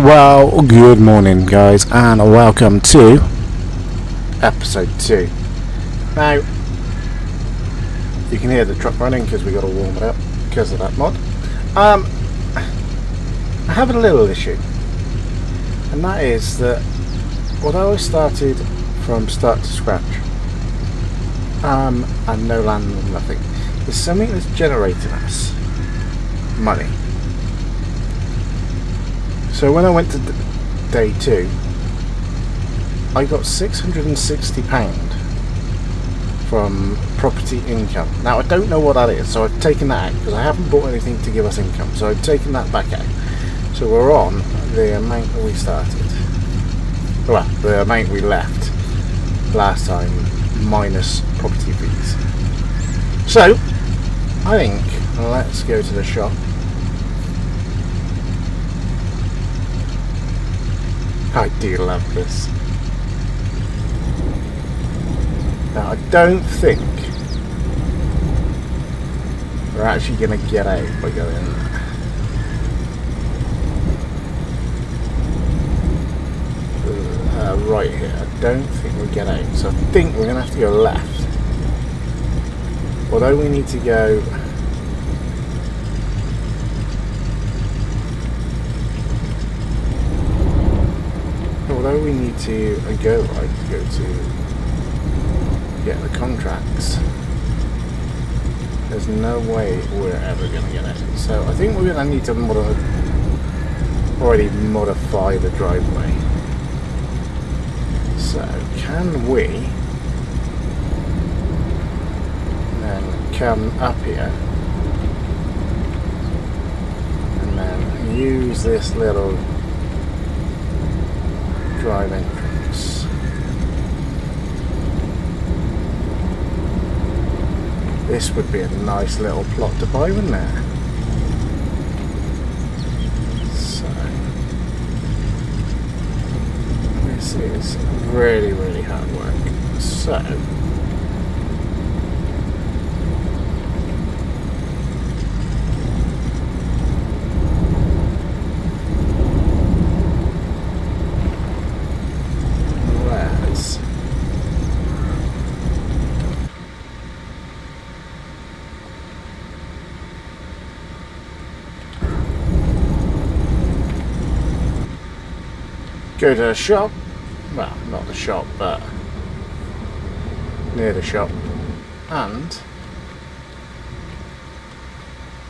Well, good morning guys, and welcome to episode 2. Now, you can hear the truck running because we got to warm it up because of that mod. I have a little issue, and that is that although I started from start to scratch, and no land and nothing, there's something that's generating us money. So when I went to day 2, I got £660 from property income. Now I don't know what that is, so I've taken that out because I haven't bought anything to give us income, so I've taken that back out. So we're on the amount that we started, well, the amount we left last time minus property fees. So I think let's go to the shop. I do love this. Now I don't think we're actually going to get out by going right here. I don't think we'll get out, so I think we're going to have to go left. Although we need to go go right to go to get the contracts, there's no way we're ever going to get it. So I think we're going to need to modify the driveway. So can we then come up here and then use this little drive entrance? This would be a nice little plot to buy, wouldn't it? So this is really, really hard work. So go to the shop, well, not the shop, but near the shop, and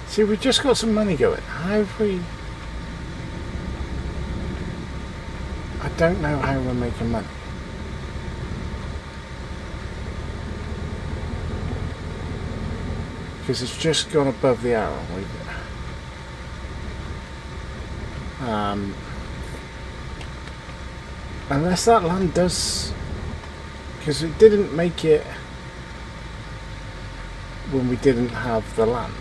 see, we've just got some money going. How have we? I don't know how we're making money. Because it's just gone above the arrow. Unless that land does, because it didn't make it when we didn't have the land.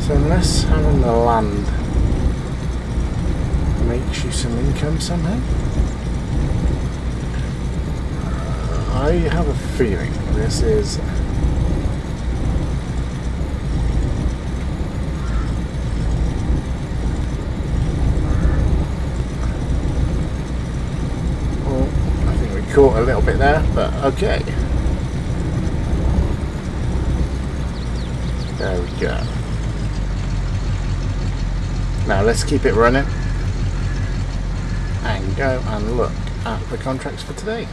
So unless having the land makes you some income somehow, I have a feeling this is caught a little bit there, but okay. There we go. Now let's keep it running and go and look at the contracts for today.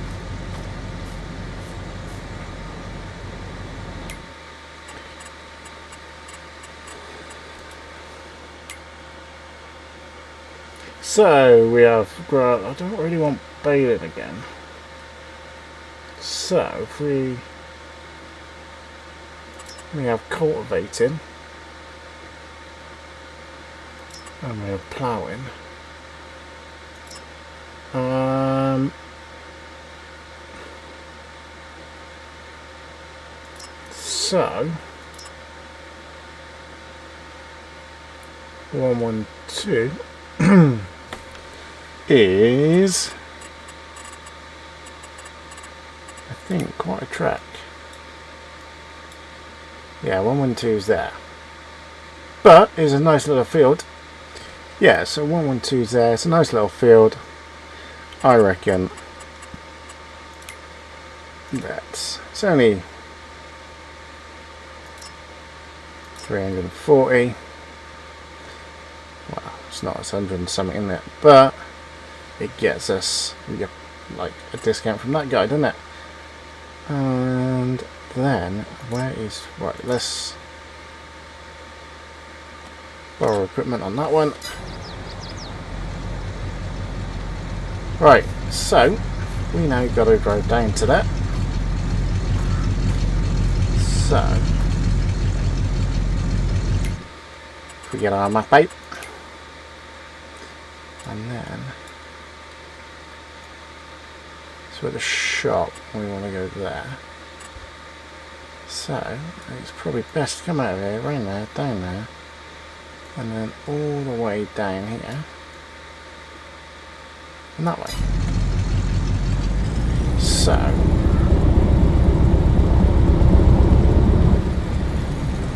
So we have, I don't really want baling again. So if we have cultivating and we have ploughing, so 112 is, I think, quite a track. Yeah, 112's there. But it's a nice little field. Yeah, so 112's there. It's a nice little field. I reckon it's only 340. Well, it's not, it's 100 and something in it, but it gets us like a discount from that guy, doesn't it? And then where is right? Let's borrow equipment on that one. Right, so we now got to drive down to that. So if we get our map out, and then so at the shop we want to go there. So it's probably best to come out of here, around there, down there, and then all the way down here, and that way. So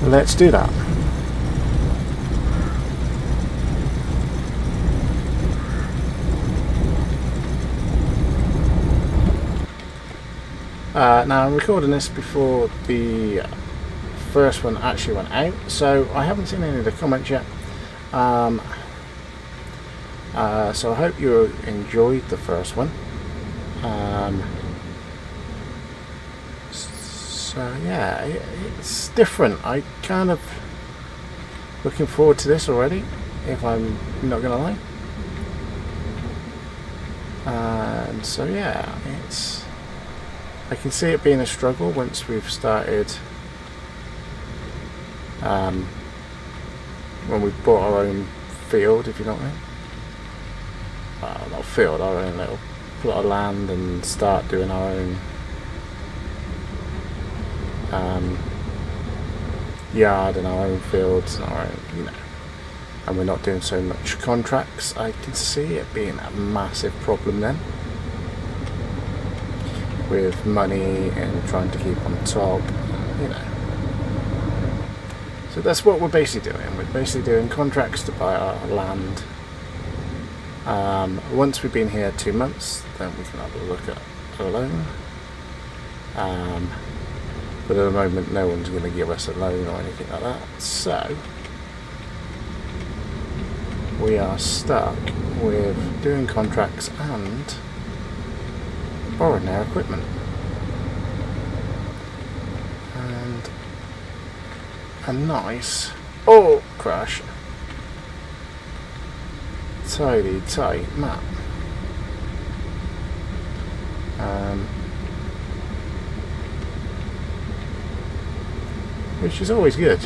let's do that. Now I'm recording this before the first one actually went out, so I haven't seen any of the comments yet. So I hope you enjoyed the first one. So yeah, it's different. I kind of looking forward to this already, if I'm not gonna lie. And so yeah, I can see it being a struggle once we've started, when we've bought our own field, if you know what I mean. Not field, our own little plot of land, and start doing our own yard and our own fields and our own, you know, and we're not doing so much contracts. I can see it being a massive problem then, with money and trying to keep on top, you know. So that's what we're basically doing. We're basically doing contracts to buy our land. Once we've been here 2 months, then we can have a look at a loan. But at the moment, no one's going to give us a loan or anything like that. So we are stuck with doing contracts and borrowing their equipment. And a nice, oh crash, tidy tight map. Which is always good.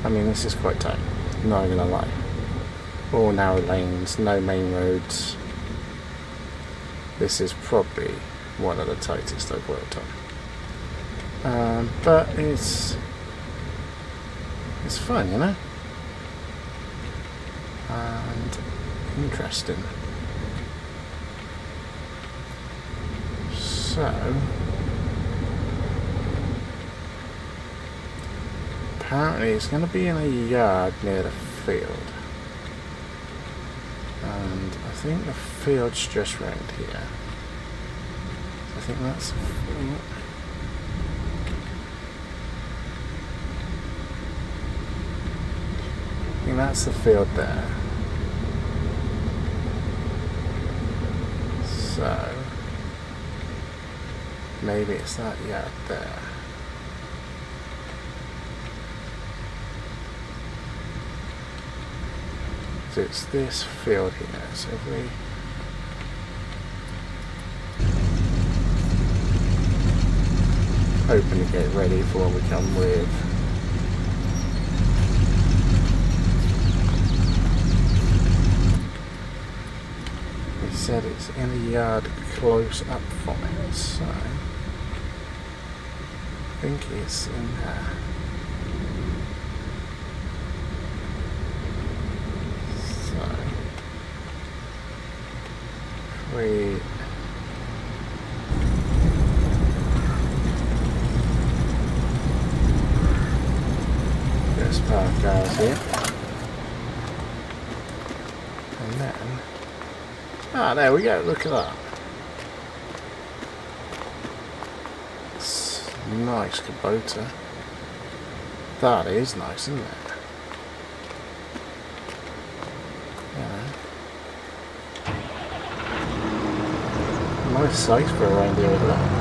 I mean, this is quite tight, not gonna lie. All narrow lanes, no main roads. This is probably one of the tightest I've worked on. But it's fun, you know? And interesting. So apparently it's going to be in a yard near the field. And I think the field's just round here. I think that's... I think that's the field there. So maybe it's that yard there. So it's this field here. So if we open the gate ready for what we come with. He said it's in a yard close up from it, so I think it's in there. So we just park ours here. Ah, there we go, look at that. It's nice Kubota. That is nice, isn't it? Nice size for around the over there.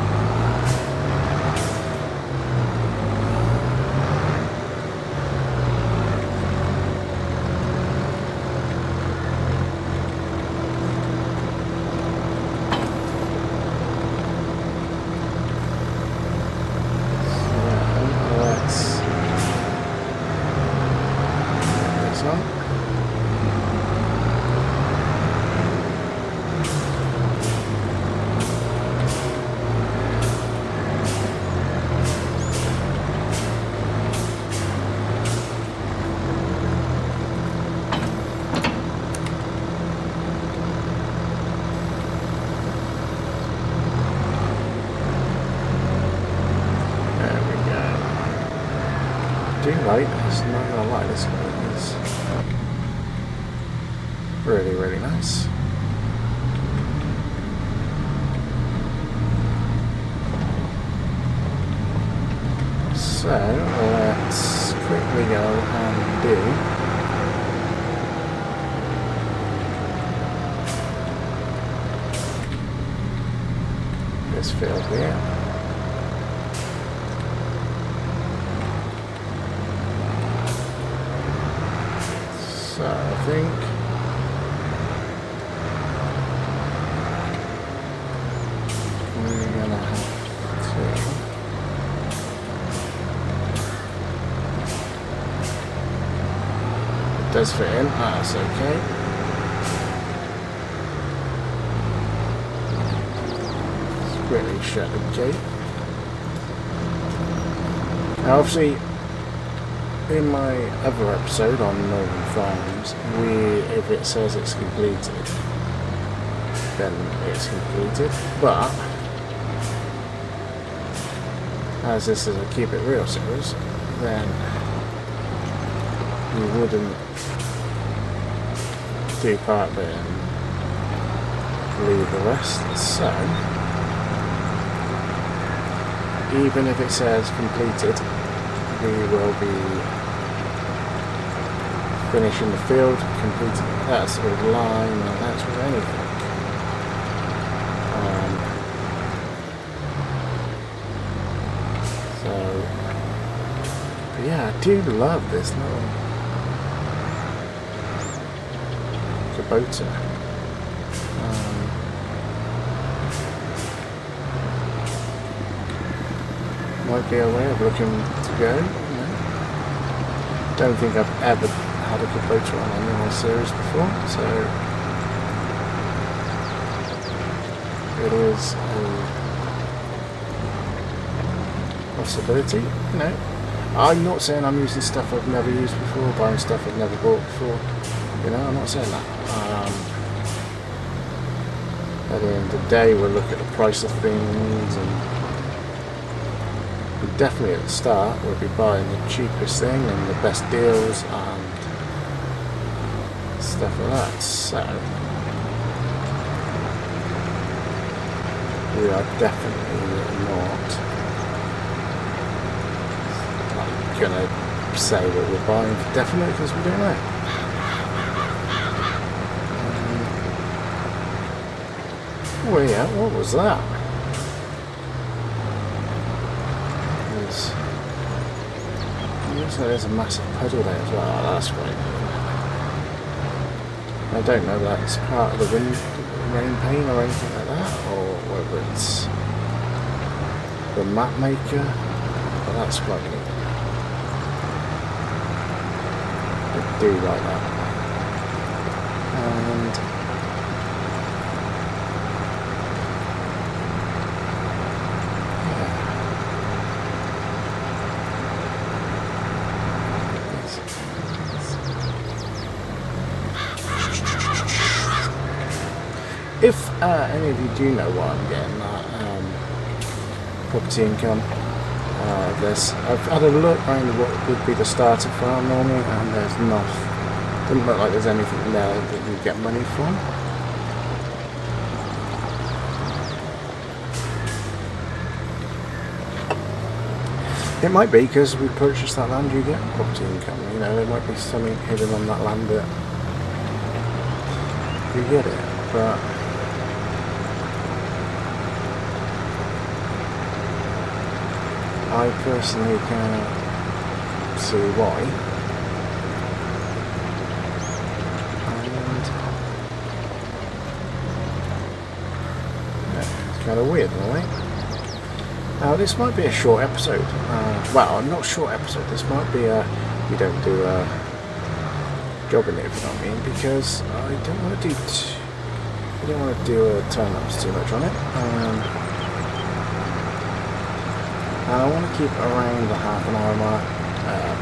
Right, it's not gonna lie, this one is really, really nice. So let's quickly go and do this field here. So I think we're gonna have to it does fit in, that's okay. Let's quickly shut the gate. Now obviously in my other episode on Northern Farms, if it says it's completed, then it's completed. But as this is a Keep It Real series, then you wouldn't do part of it and leave the rest. So even if it says completed, we will be finishing the field, completing that's with line, and that's with anything. But yeah, I do love this little Kubota. Might be a way of looking to go. Don't think I've ever had a Kubota on any of my series before, so it is a possibility. You know, I'm not saying I'm using stuff I've never used before, buying stuff I've never bought before. You know, I'm not saying that. At the end of the day, we'll look at the price of things, and definitely at the start we'll be buying the cheapest thing and the best deals and stuff like that. So we are definitely not like gonna say what we're buying for definite, because we don't know. Oh yeah, what was that? So there's a massive puddle there as well. Oh, that's great. I don't know if that's part of the rain pane or anything like that, or whether it's the map maker, but that's quite neat. I do like that. And if any of you do know what I'm getting at, property income, I've had a look around what would be the starter farm normally, and there's not, doesn't look like there's anything there that you get money from. It might be because we purchased that land, you get property income. You know, there might be something hidden on that land that you get it, but I personally can't see why. And yeah, it's kind of weird, really. Now this might be a short episode. Well, not short episode. This might be a we don't do a job in it, if you know what I mean, because I don't want to do turn-ups too much on it. And I want to keep it around the half an hour mark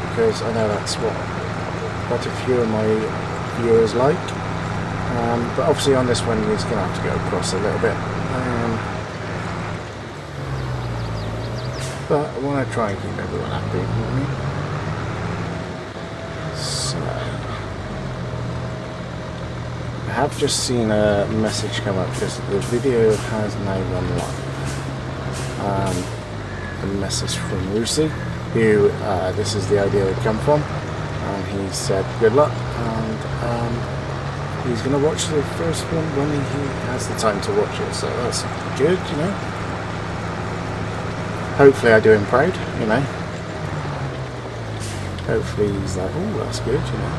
because I know that's what quite a few of my viewers like. But obviously on this one, he's going to have to go across a little bit. But I want to try and keep everyone happy, you know what I mean? So, I have just seen a message come up because the video has now gone live. A message from Rusey, who this is the idea that come from, and he said good luck, and he's going to watch the first one when he has the time to watch it, so that's good, you know. Hopefully I do him proud, you know. Hopefully he's like, oh, that's good, you know.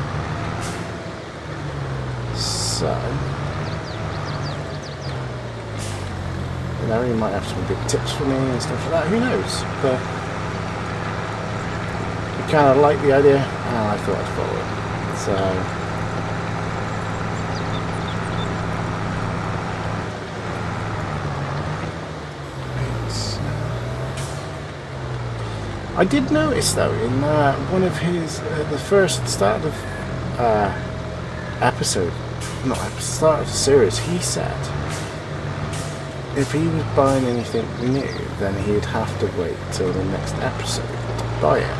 So, you know, he might have some good tips for me and stuff like that, who knows. But I kind of like the idea, and I thought I'd follow it. So, I did notice though in one of his the first start of start of the series, he said if he was buying anything new, then he'd have to wait till the next episode to buy it.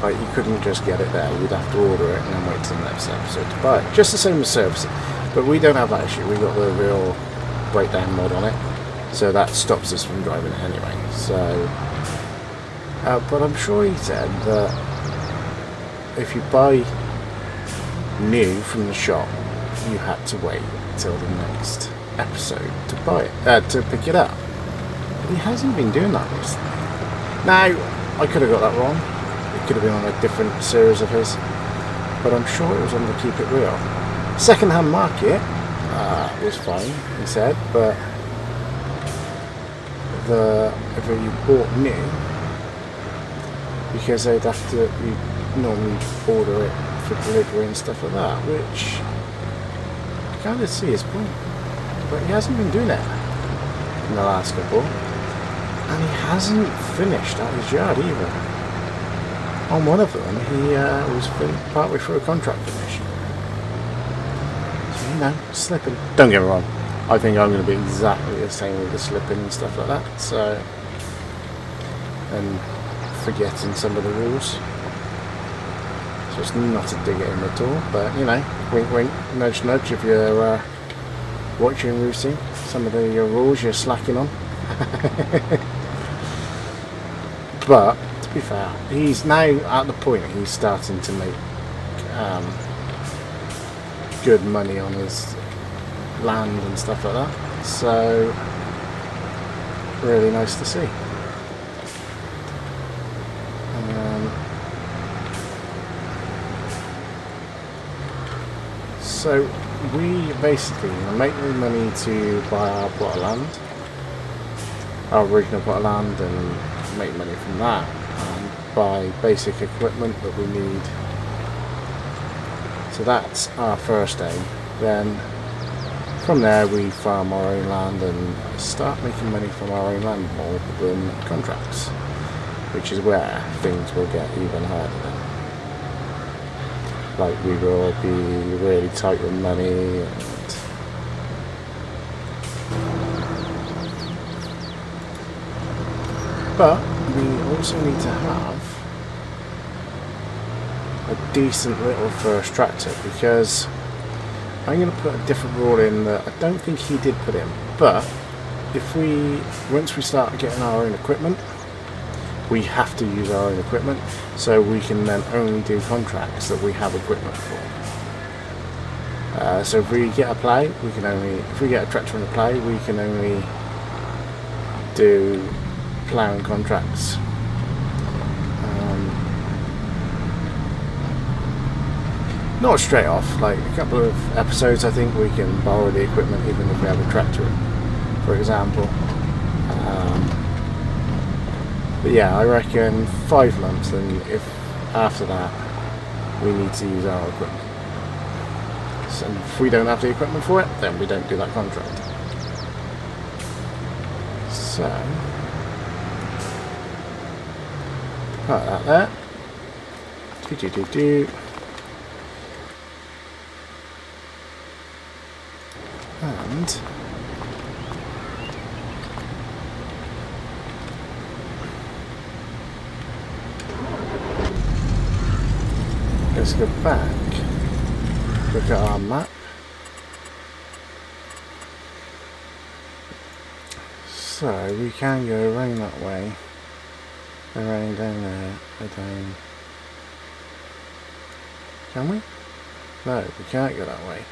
Like, you couldn't just get it there, you'd have to order it and then wait till the next episode to buy it. Just the same as servicing, but we don't have that issue. We've got the real breakdown mod on it. So that stops us from driving it anyway. So, but I'm sure he said that if you buy new from the shop, you had to wait till the next episode to buy it, to pick it up. But he hasn't been doing that recently. Now, I could have got that wrong. It could have been on a different series of his, but I'm sure it was on the Keep It Real. Second-hand market was fine, he said, but if you bought new, because they'd have to normally order it for delivery and stuff like that, which I kind of see his point, but he hasn't been doing it in the last couple, and he hasn't finished at his yard either. On one of them, he was partway through a contract finish, so, you know, slipping. Don't get me wrong, I think I'm going to be exactly the same with the slipping and stuff like that, so, and forgetting some of the rules. So it's not a dig at him at all, but, you know, wink wink, nudge nudge, if you're watching Rusey, some of the rules you're slacking on. But, to be fair, he's now at the point he's starting to make good money on his land and stuff like that, so really nice to see. So we basically make the money to buy our plot of land, our original plot of land, and make money from that and buy basic equipment that we need. So that's our first aim. Then from there we farm our own land and start making money from our own land more than contracts, which is where things will get even harder then. Like, we will be really tight with money, and but we also need to have a decent little first tractor, because I'm going to put a different rule in that I don't think he did put in, but if once we start getting our own equipment, we have to use our own equipment, so we can then only do contracts that we have equipment for. So if we get a play, we can only, if we get a tractor in a play, we can only do ploughing contracts. Not straight off, like a couple of episodes I think we can borrow the equipment even if we have a tractor, for example. But yeah, I reckon 5 months, and if after that we need to use our equipment. So if we don't have the equipment for it, then we don't do that contract. So, put that there. And let's go back, look at our map. So we can go around that way, around down there, down. Can we? No, we can't go that way.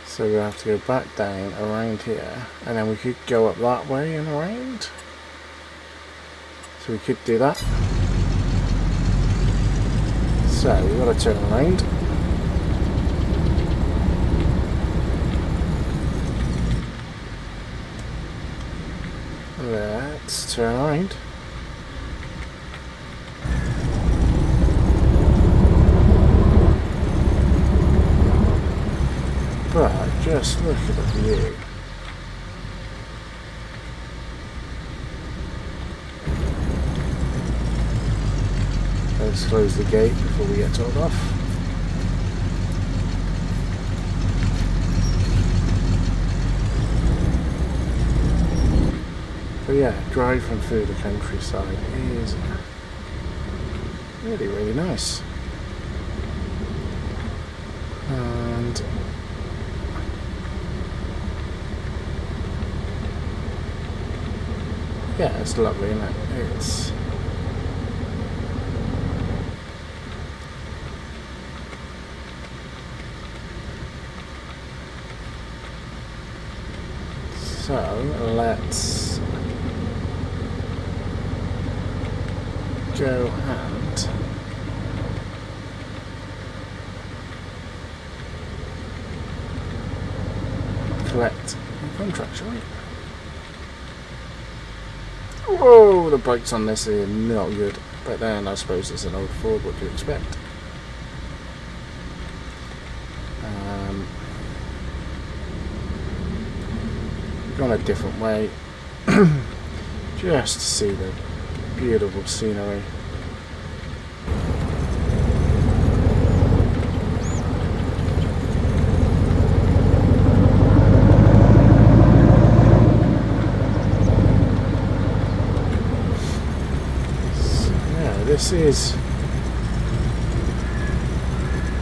So we have to go back down around here, and then we could go up that way and around. So we could do that. So we've got to turn around. Let's turn around. But just look at the view. Let's close the gate before we get told off. But yeah, driving through the countryside is really, really nice. And yeah, it's lovely, isn't it? It's so let's go and collect the contract, shall we? Whoa, the brakes on this are not good, but then I suppose it's an old Ford, what do you expect? Gone a different way, just to see the beautiful scenery. This is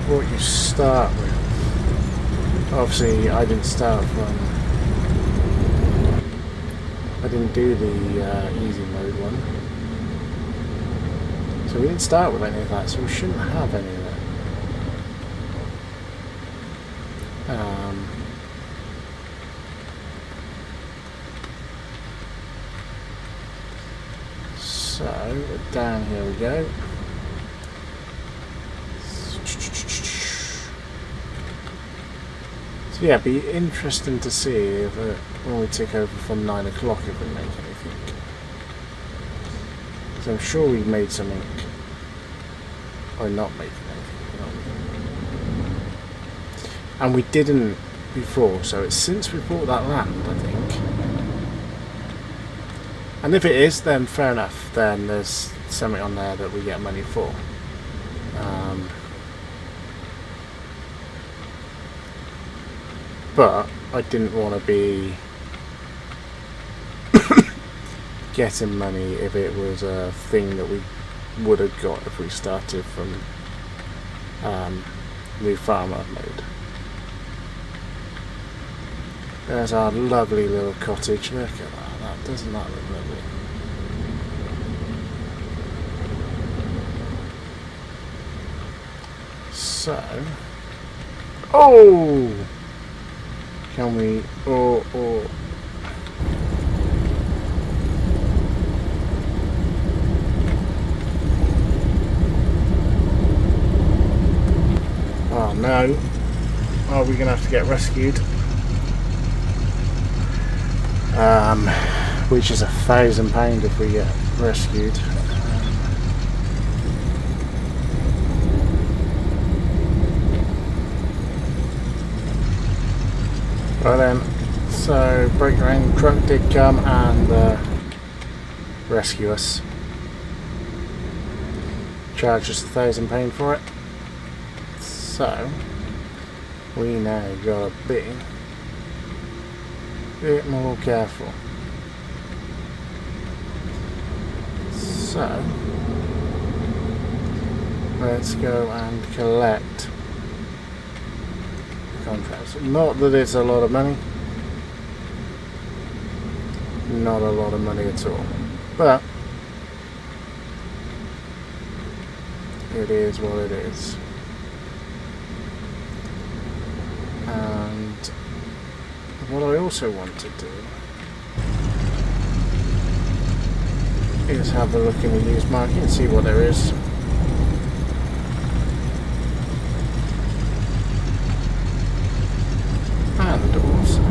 what you start with. Obviously, I didn't start from. I didn't do the easy mode one, so we didn't start with any of that. So we shouldn't have any of that. So down here we go. So yeah, it'd be interesting to see if when we take over from 9 o'clock if we make anything. Because I'm sure we made something, or not making anything. And we didn't before, so it's since we bought that land, I think. And if it is, then fair enough, then there's something on there that we get money for. But I didn't want to be getting money if it was a thing that we would have got if we started from new farmer mode. There's our lovely little cottage. Look at that. Doesn't that look lovely? So, oh, can we? Oh. Oh no. Are we going to have to get rescued? Which is £1,000 if we get rescued. Right then, so break rank truck did come and rescue us. Charged us £1,000 for it. So we now gotta be a bit more careful. So let's go and collect the contracts. Not that it's a lot of money. Not a lot of money at all. But it is what it is. And what I also want to do is have a look in the used market and see what there is. And also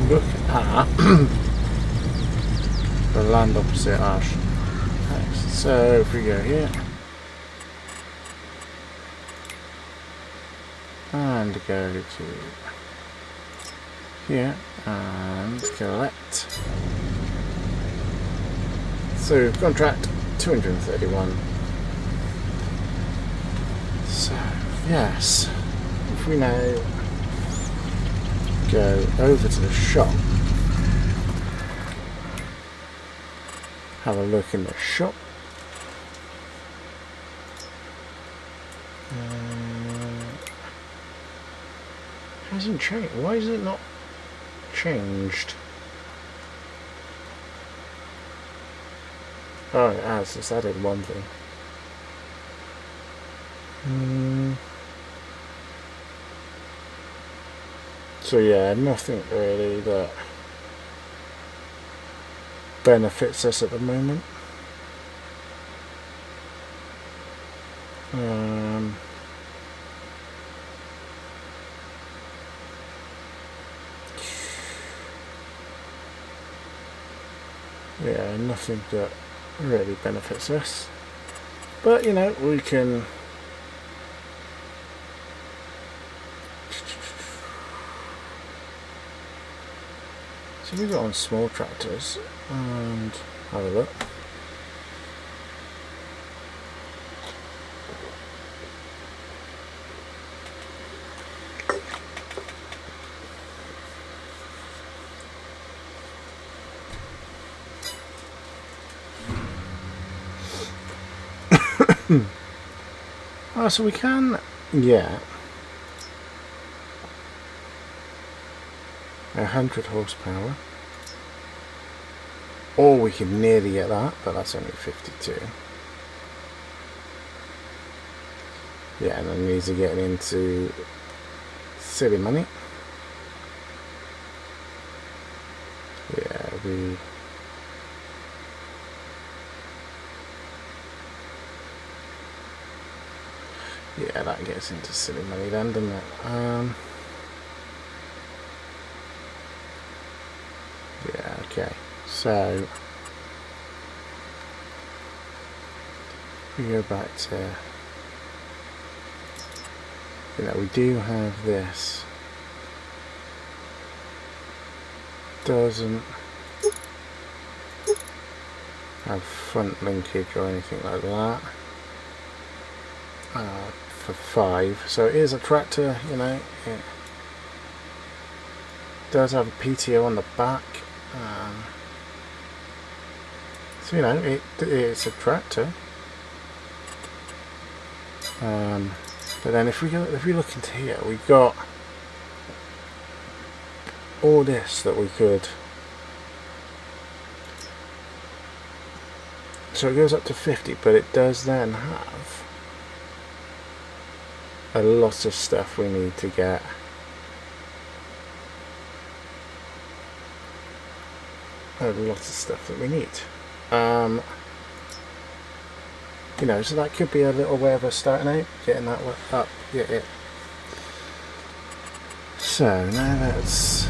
look at the land opposite Ash. So if we go here and go to here and collect. So contract 231. So yes, if we now go over to the shop, have a look in the shop. Hasn't changed. Why is it not changed? Oh, it has. It's added one thing. So yeah, nothing really that benefits us at the moment. Yeah, nothing that really benefits us, but you know, we can so we got on small tractors and have a look. Oh, so we can get 100 horsepower, or we can nearly get that, but that's only 52. Yeah, and then these are getting into silly money. Yeah, yeah, that gets into silly money then, doesn't it? Yeah, okay. So we go back to, you know, we do have this. Doesn't have front linkage or anything like that. For 5, so it is a tractor, you know. It does have a PTO on the back, so you know it's a tractor. But then if we look into here, we've got all this that we could So it goes up to 50, but it does then have a lot of stuff we need to get. A lot of stuff that we need. You know, so that could be a little way of us starting out, getting that up. Yeah. So now that's.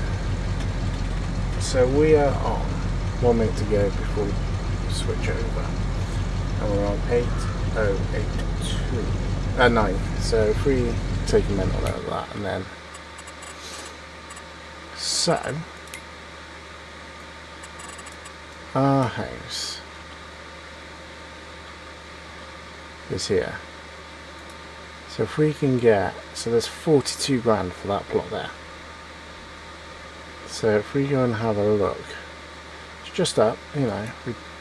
So we are on 1 minute to go before we switch over, and we're on 8082. 9. So if we take a mental out of that, and then so our house is here. So if we can get, so there's 42 grand for that plot there. So if we go and have a look, it's just up, you know,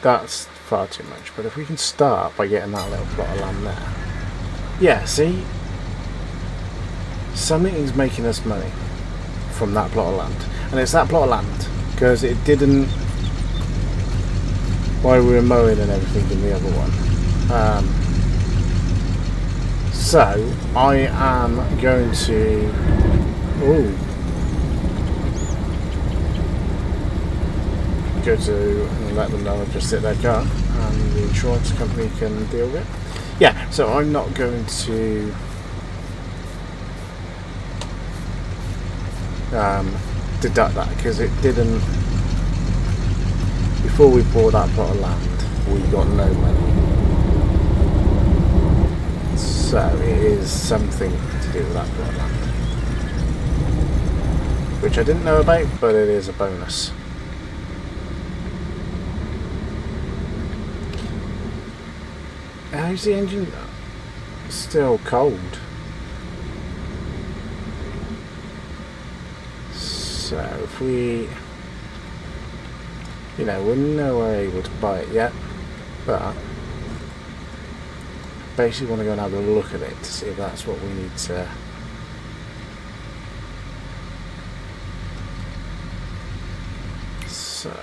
that's far too much. But if we can start by getting that little plot of land there, yeah, see, something is making us money from that plot of land, and it's that plot of land because it didn't. While we were mowing and everything in the other one. So I am going to go to and let them know I've just hit their car and the insurance company can deal with it. Yeah, so I'm not going to deduct that because it didn't. Before we bought that plot of land, we got no money. So it is something to do with that plot of land. Which I didn't know about, but it is a bonus. How's the engine? Still cold. So if we... You know, we're nowhere able to buy it yet, but basically want to go and have a look at it to see if that's what we need to. So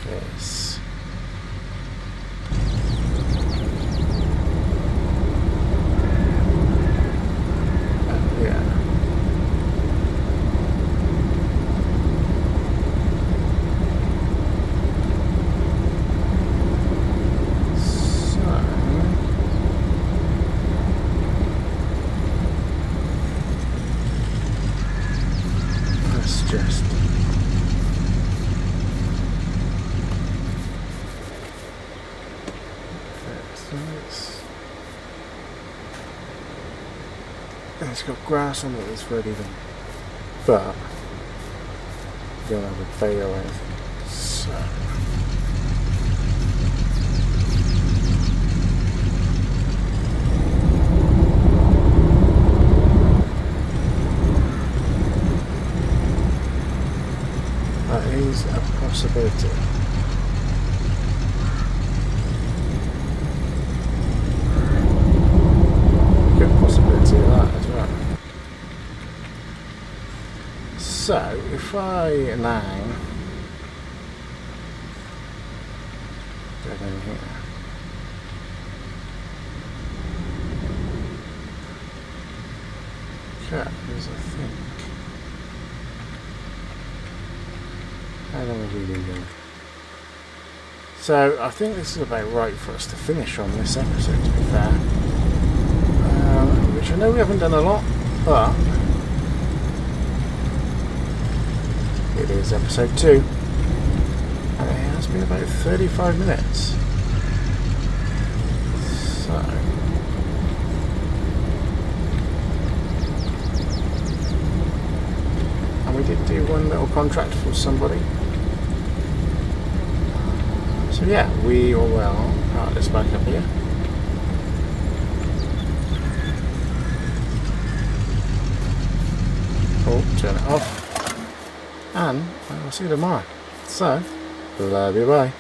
yes. It's got grass on it that's ready then, but you don't have a bale or anything. So that is a possibility. So if I now go down here, there's a thing. How long have we been doing? So I think this is about right for us to finish on this episode, to be fair. Which I know we haven't done a lot, but it is episode 2, and it has been about 35 minutes. So, and we did do one little contract for somebody. So yeah, we will part this back up here. Oh, turn it off. And I'll see you tomorrow. So, love you, bye.